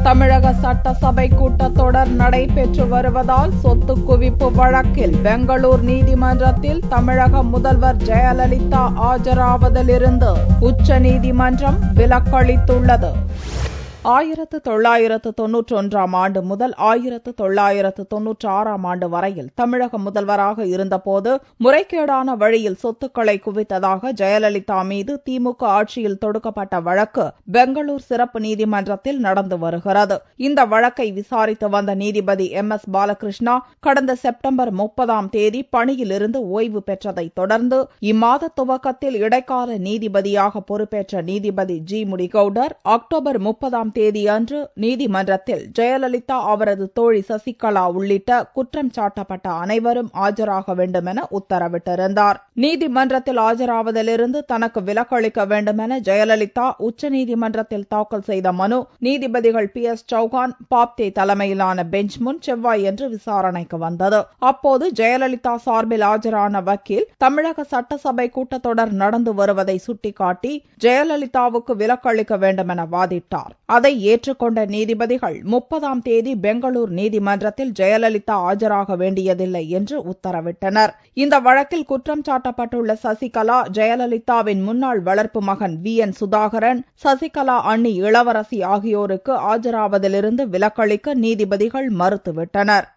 தமிழக சட்டசபை கூட்டத்தொடர் நடைபெற்று வருவதால் சொத்து குவிப்பு வழக்கில் பெங்களூர் நீதிமன்றத்தில் தமிழக முதல்வர் ஜெயலலிதா ஆஜராவதிலிருந்து உச்சநீதிமன்றம் விலக்களித்துள்ளது. 1991 ஆண்டு முதல் 1996 ஆண்டு வரையில் தமிழக முதல்வராக இருந்தபோது முறைகேடான வழியில் சொத்துக்களை குவித்ததாக ஜெயலலிதா மீது திமுக ஆட்சியில் தொடுக்கப்பட்ட வழக்கு பெங்களூர் சிறப்பு நீதிமன்றத்தில் நடந்து வருகிறது. இந்த வழக்கை விசாரித்து வந்த நீதிபதி MS பாலகிருஷ்ணா கடந்த செப்டம்பர் 30 பணியிலிருந்து ஓய்வு பெற்றதைத் தொடர்ந்து இம்மாத துவக்கத்தில் இடைக்கால நீதிபதியாக பொறுப்பேற்ற நீதிபதி G. முடிகவுடர் அக்டோபர் 30 அன்று நீதிமன்றத்தில் ஜெயலலிதா, அவரது தோழி சசிகலா உள்ளிட்ட குற்றம் சாட்டப்பட்ட அனைவரும் ஆஜராக வேண்டும் என உத்தரவிட்டிருந்தார். நீதிமன்றத்தில் ஆஜராவதிலிருந்து தனக்கு விலக்களிக்க வேண்டும் என ஜெயலலிதா உச்சநீதிமன்றத்தில் தாக்கல் செய்த மனு நீதிபதிகள் PS சௌகான், பாப்தே தலைமையிலான பெஞ்ச் முன் செவ்வாயன்று விசாரணைக்கு வந்தது. அப்போது ஜெயலலிதா சார்பில் ஆஜரான வக்கீல் தமிழக சட்டசபை கூட்டத்தொடர் நடந்து வருவதை சுட்டிக்காட்டி ஜெயலலிதாவுக்கு விலக்களிக்க வேண்டும் என வாதிட்டார். அதை ஏற்றுக்கொண்ட நீதிபதிகள் 30 பெங்களூர் நீதிமன்றத்தில் ஜெயலலிதா ஆஜராக வேண்டியதில்லை என்று உத்தரவிட்டனர். இந்த வழக்கில் குற்றம் சாட்டப்பட்டுள்ள சசிகலா, ஜெயலலிதாவின் முன்னாள் வளர்ப்பு மகன் VN சுதாகரன், சசிகலா அண்ணி இளவரசி ஆகியோருக்கு ஆஜராவதிலிருந்து விலக்களிக்க நீதிபதிகள் மறுத்துவிட்டனர்.